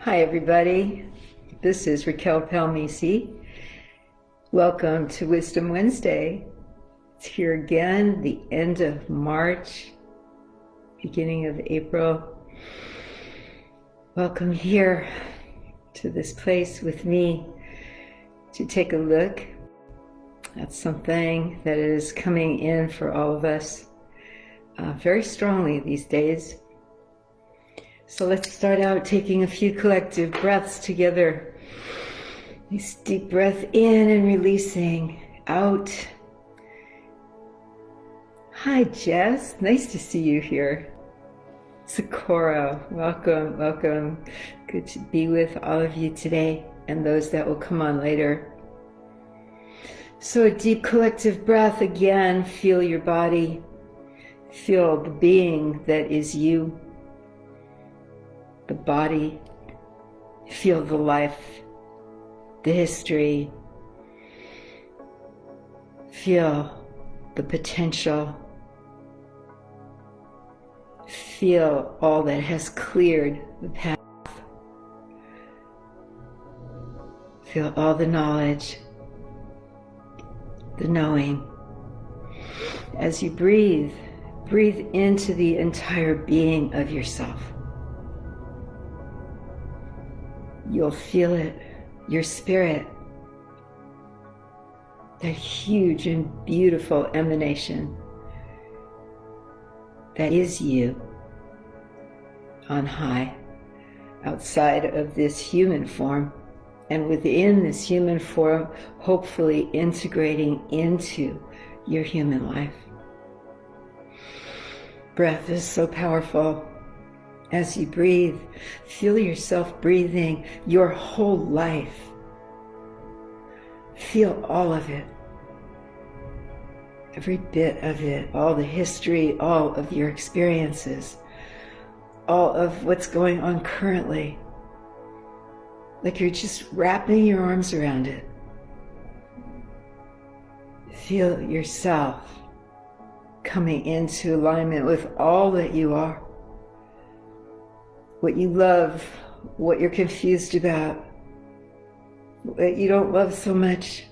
Hi everybody, this is Racquel Palmisi. Welcome to Wisdom Wednesday. It's here again, the end of March, beginning of April. Welcome here to this place with me to take a look at something that is coming in for all of us very strongly these days. So let's start out taking a few collective breaths together. Nice deep breath in and releasing out. Hi Jess, nice to see you here. Sakura, welcome, welcome. Good to be with all of you today and those that will come on later. So a deep collective breath again, feel your body, feel the being that is you. The body, feel the life, the history, feel the potential, feel all that has cleared the path, feel all the knowledge, the knowing. As you breathe, breathe into the entire being of yourself. You'll feel it, your spirit, that huge and beautiful emanation that is you on high, outside of this human form, and within this human form, hopefully integrating into your human life. Breath is so powerful. As you breathe, feel yourself breathing your whole life. Feel all of it. Every bit of it, all the history, all of your experiences, all of what's going on currently. Like you're just wrapping your arms around it. Feel yourself coming into alignment with all that you are. What you love, what you're confused about, what you don't love so much,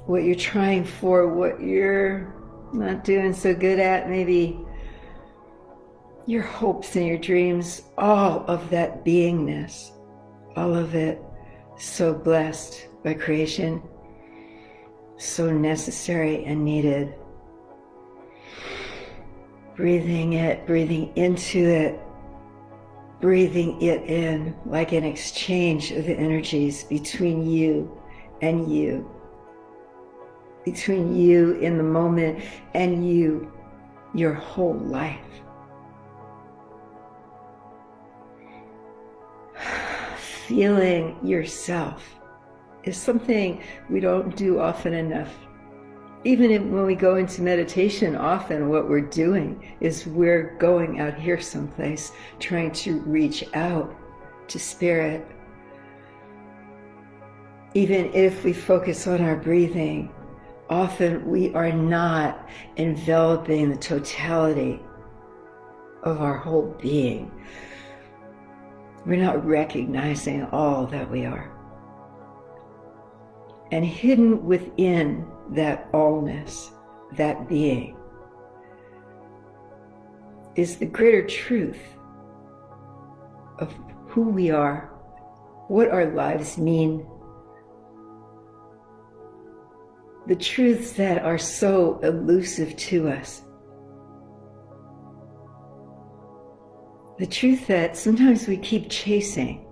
what you're trying for, what you're not doing so good at, maybe your hopes and your dreams, all of that beingness, all of it so blessed by creation, so necessary and needed. Breathing it, breathing into it, breathing it in like an exchange of the energies between you and you, between you in the moment and you, your whole life. Feeling yourself is something we don't do often enough. Even when we go into meditation, often what we're doing is we're going out here someplace, trying to reach out to spirit. Even if we focus on our breathing, often we are not enveloping the totality of our whole being. We're not recognizing all that we are. And hidden within that allness, that being, is the greater truth of who we are, what our lives mean, the truths that are so elusive to us, the truth that sometimes we keep chasing.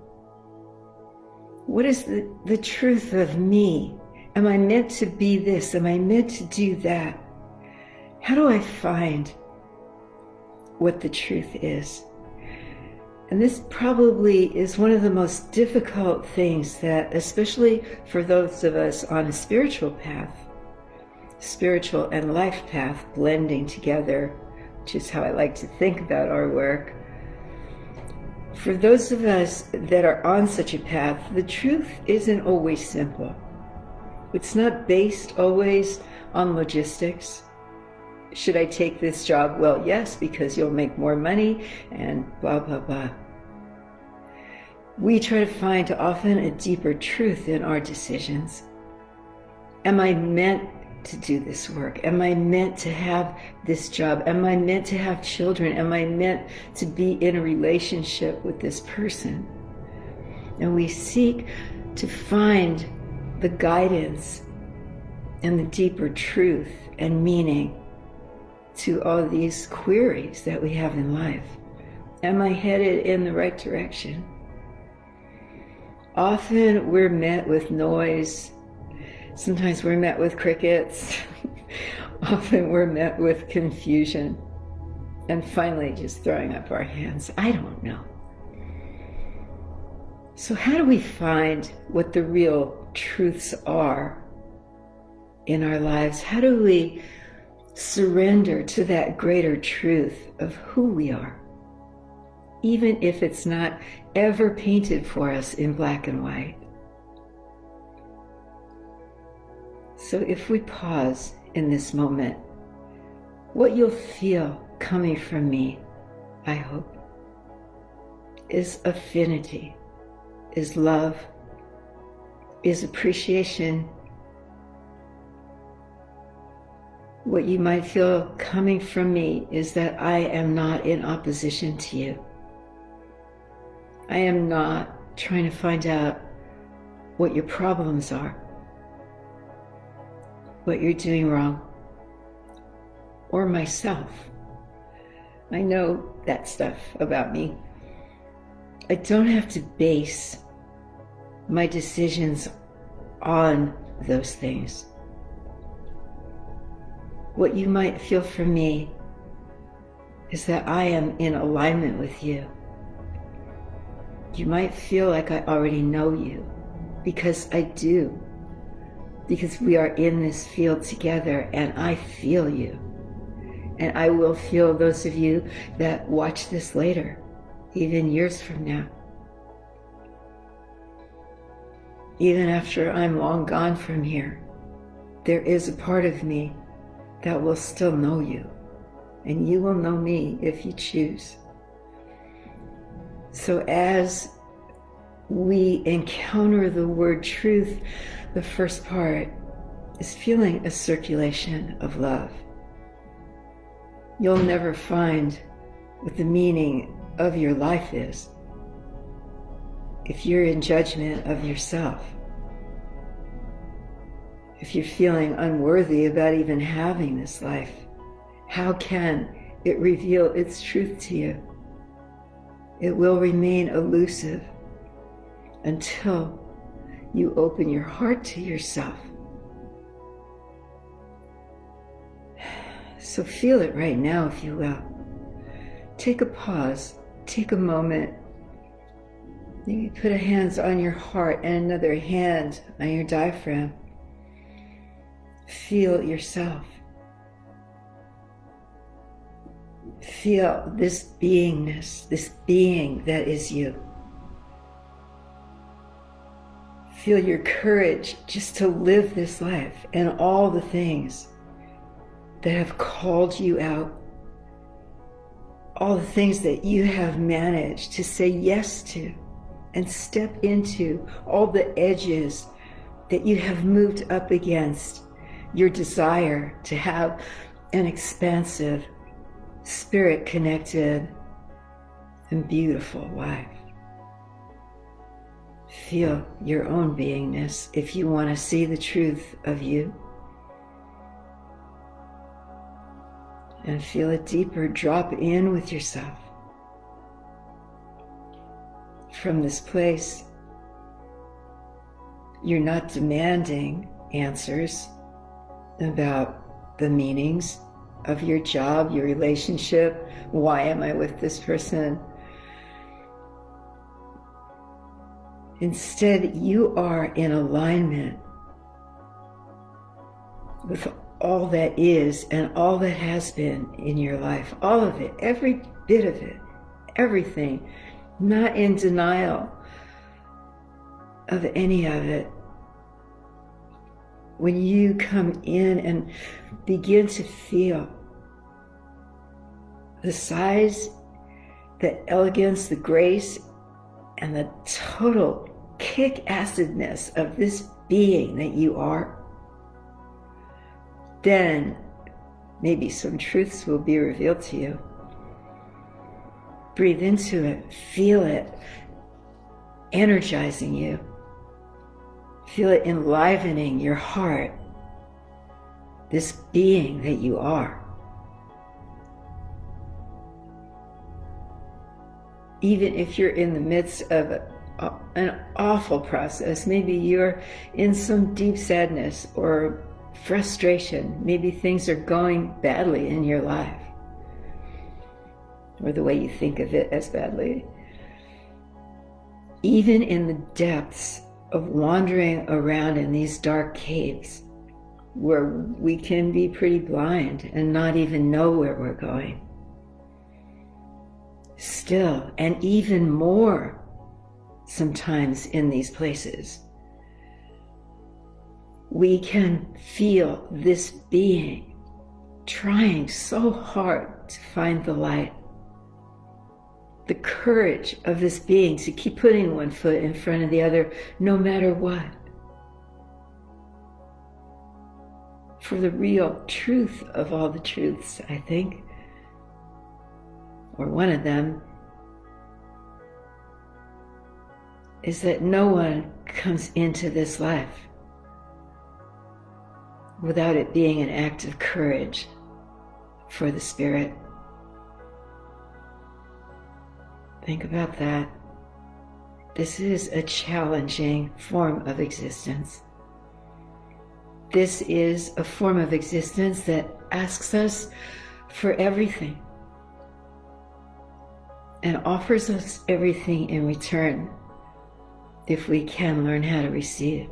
What is the truth of me? Am I meant to be this? Am I meant to do that? How do I find what the truth is? And this probably is one of the most difficult things that, especially for those of us on a spiritual path, spiritual and life path blending together, which is how I like to think about our work. For those of us that are on such a path, the truth isn't always simple. It's not based always on logistics. Should I take this job? Well, yes, because you'll make more money and blah, blah, blah. We try to find often a deeper truth in our decisions. Am I meant to do this work? Am I meant to have this job? Am I meant to have children? Am I meant to be in a relationship with this person? And we seek to find the guidance and the deeper truth and meaning to all these queries that we have in life. Am I headed in the right direction? Often we're met with noise. Sometimes we're met with crickets. Often we're met with confusion. And finally just throwing up our hands. I don't know. So how do we find what the real truths are in our lives? How do we surrender to that greater truth of who we are, even if it's not ever painted for us in black and white? So if we pause in this moment, what you'll feel coming from me, I hope, is affinity, is love, is appreciation. What you might feel coming from me is that I am not in opposition to you. I am not trying to find out what your problems are, what you're doing wrong, or myself. I know that stuff about me. I don't have to base my decisions on those things. What you might feel from me is that I am in alignment with you. You might feel like I already know you, because I do. Because we are in this field together and I feel you. And I will feel those of you that watch this later, even years from now. Even after I'm long gone from here, there is a part of me that will still know you, and you will know me if you choose. So as we encounter the word truth, the first part is feeling a circulation of love. You'll never find what the meaning of your life is if you're in judgment of yourself. If you're feeling unworthy about even having this life, how can it reveal its truth to you? It will remain elusive until you open your heart to yourself. So feel it right now, if you will. Take a pause, take a moment. You can put a hand on your heart and another hand on your diaphragm. Feel yourself. Feel this beingness, this being that is you. Feel your courage just to live this life and all the things that have called you out, all the things that you have managed to say yes to and step into, all the edges that you have moved up against your desire to have an expansive, spirit-connected, and beautiful life. Feel your own beingness if you want to see the truth of you. And feel a deeper drop in with yourself. From this place, you're not demanding answers about the meanings of your job, your relationship. Why am I with this person? Instead, you are in alignment with all that is and all that has been in your life. All of it, every bit of it, everything. Not in denial of any of it. When you come in and begin to feel the size, the elegance, the grace, and the total kick-assedness of this being that you are, then maybe some truths will be revealed to you. Breathe into it, feel it energizing you. Feel it enlivening your heart, this being that you are. Even if you're in the midst of an awful process, maybe you're in some deep sadness or frustration, maybe things are going badly in your life, or the way you think of it as badly. Even in the depths of wandering around in these dark caves, where we can be pretty blind and not even know where we're going, still, and even more sometimes in these places, we can feel this being trying so hard to find the light. The courage of this being to keep putting one foot in front of the other, no matter what. For the real truth of all the truths, I think, or one of them, is that no one comes into this life without it being an act of courage for the spirit. Think about that. This is a challenging form of existence. This is a form of existence that asks us for everything and offers us everything in return if we can learn how to receive.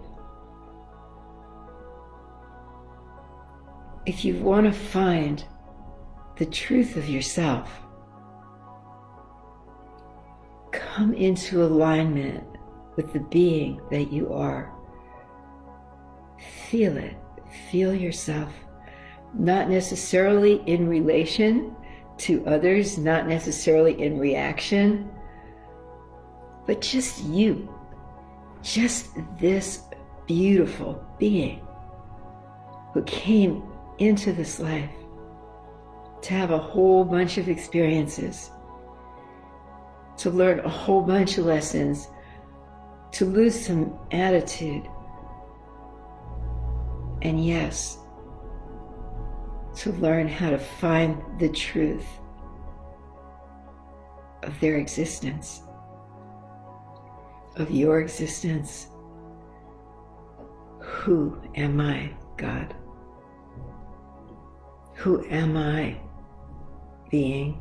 If you want to find the truth of yourself, come into alignment with the being that you are. Feel it. Feel yourself. Not necessarily in relation to others, not necessarily in reaction, but just you. Just this beautiful being who came into this life to have a whole bunch of experiences, to learn a whole bunch of lessons, to lose some attitude, and yes, to learn how to find the truth of their existence, of your existence. Who am I, God? Who am I, being?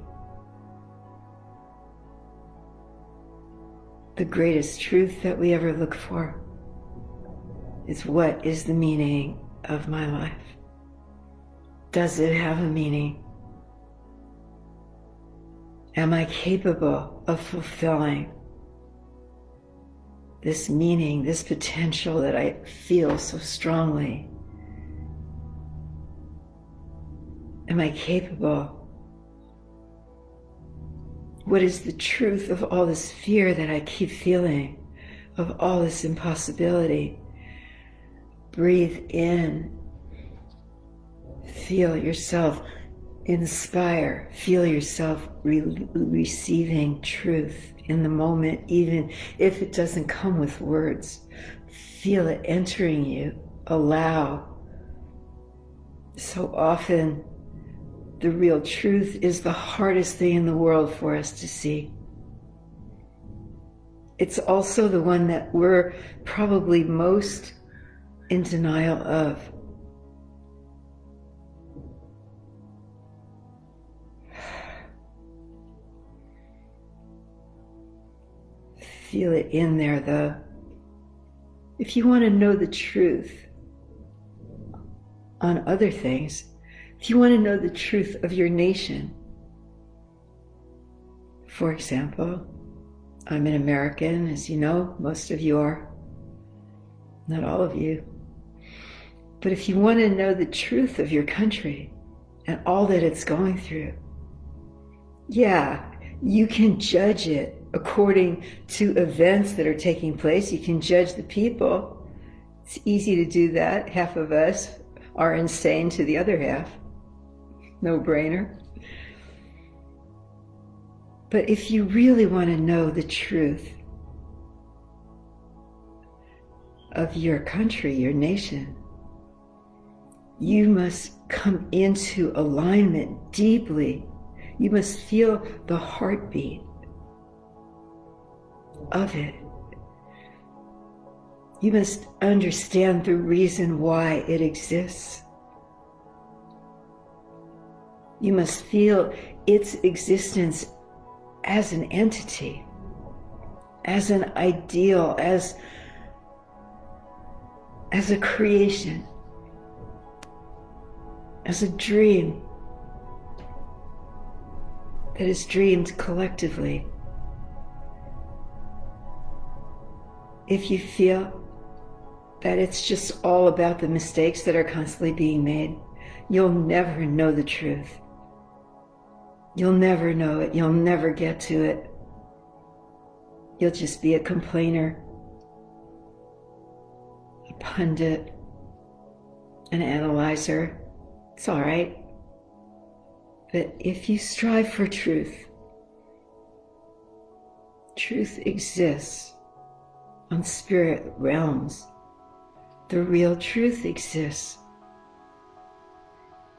The greatest truth that we ever look for is, what is the meaning of my life? Does it have a meaning? Am I capable of fulfilling this meaning, this potential that I feel so strongly? Am I capable? What is the truth of all this fear that I keep feeling, of all this impossibility? Breathe in. Feel yourself inspire. Feel yourself receiving truth in the moment, even if it doesn't come with words. Feel it entering you. Allow. So often, the real truth is the hardest thing in the world for us to see. It's also the one that we're probably most in denial of. Feel it in there, though. If you want to know the truth on other things, if you want to know the truth of your nation, for example, I'm an American, as you know, most of you are, not all of you. But if you want to know the truth of your country and all that it's going through, yeah, You can judge it according to events that are taking place. You can judge the people. It's easy to do that. Half of us are insane to the other half. No brainer. But if you really want to know the truth of your country, your nation, you must come into alignment deeply. You must feel the heartbeat of it. You must understand the reason why it exists. You must feel its existence as an entity, as an ideal, as a creation, as a dream that is dreamed collectively. If you feel that it's just all about the mistakes that are constantly being made, you'll never know the truth. You'll never know it. You'll never get to it. You'll just be a complainer, a pundit, an analyzer. It's all right. But if you strive for truth, truth exists on spirit realms. The real truth exists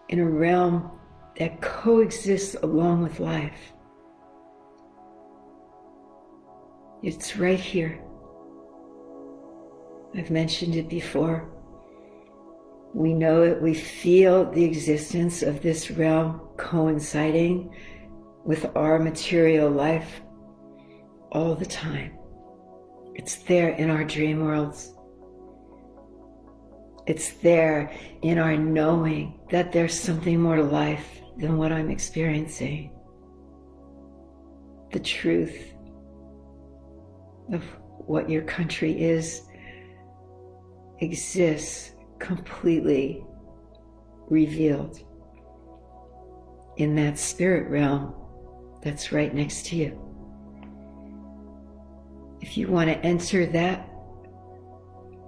in a realm that coexists along with life. It's right here. I've mentioned it before. We know it, we feel the existence of this realm coinciding with our material life all the time. It's there in our dream worlds. It's there in our knowing that there's something more to life than what I'm experiencing. The truth of what your country is exists completely revealed in that spirit realm that's right next to you. If you want to enter that,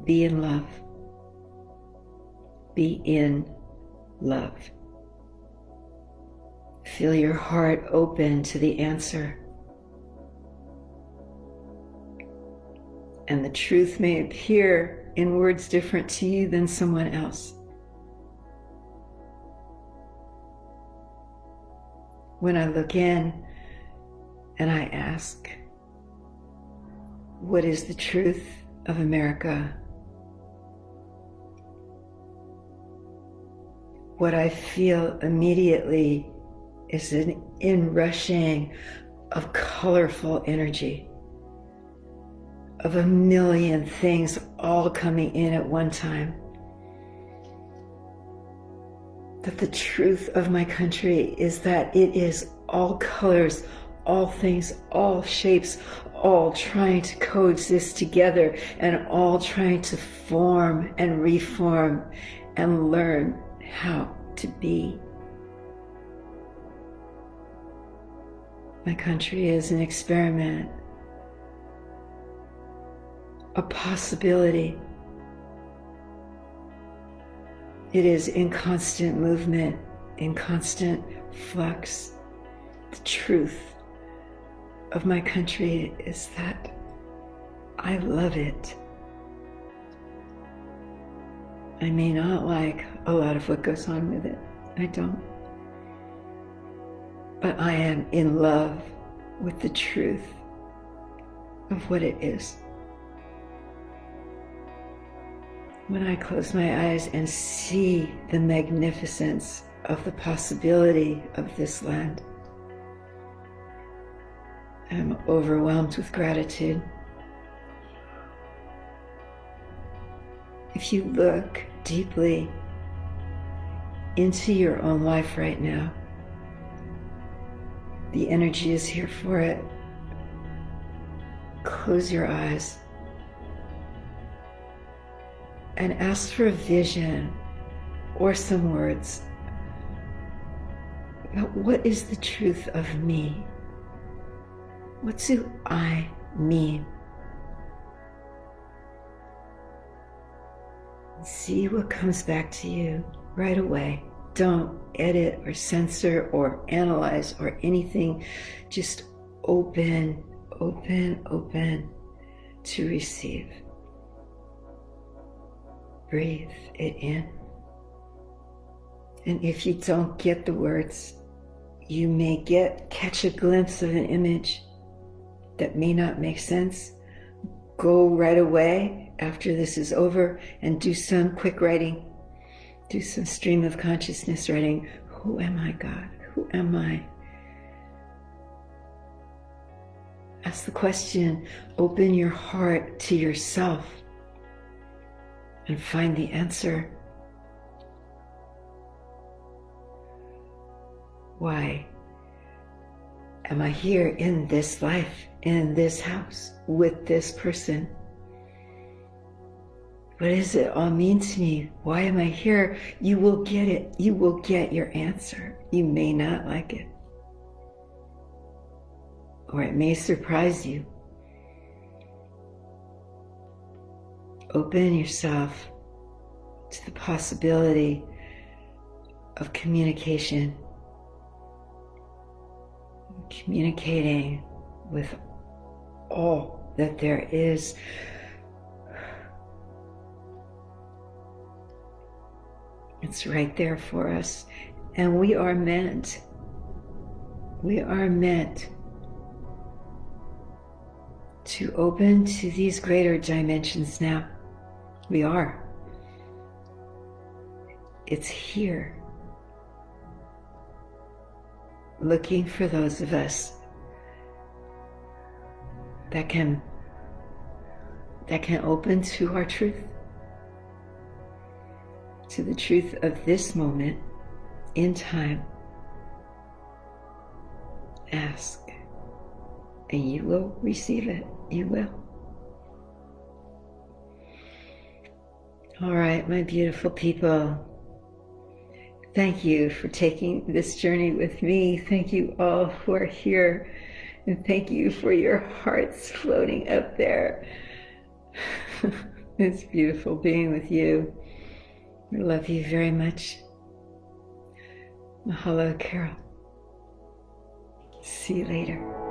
be in love. Be in love. Feel your heart open to the answer. And the truth may appear in words different to you than someone else. When I look in and I ask, what is the truth of America? What I feel immediately is an inrushing of colorful energy, of a million things all coming in at one time. That the truth of my country is that it is all colors, all things, all shapes, all trying to coexist together and all trying to form and reform and learn how to be. My country is an experiment, a possibility. It is in constant movement, in constant flux. The truth of my country is that I love it. I may not like a lot of what goes on with it. I don't. But I am in love with the truth of what it is. When I close my eyes and see the magnificence of the possibility of this land, I'm overwhelmed with gratitude. If you look deeply into your own life right now, the energy is here for it. Close your eyes and ask for a vision or some words about what is the truth of me. What do I mean? See what comes back to you right away. Don't edit or censor or analyze or anything. Just open, open, open to receive. Breathe it in. And if you don't get the words, you may catch a glimpse of an image that may not make sense. Go right away after this is over and do some quick writing. Do some stream of consciousness writing. Who am I, God? Who am I? Ask the question. Open your heart to yourself and find the answer. Why am I here in this life, in this house, with this person? What does it all mean to me? Why am I here? You will get it. You will get your answer. You may not like it, or it may surprise you. Open yourself to the possibility of communication. Communicating with all that there is. It's right there for us. And we are meant to open to these greater dimensions now. We are. It's here. Looking for those of us that can open to our truth, to the truth of this moment in time. Ask, and you will receive it. You will. All right, my beautiful people. Thank you for taking this journey with me. Thank you all who are here. And thank you for your hearts floating up there. It's beautiful being with you. I love you very much. Mahalo, Carol. See you later.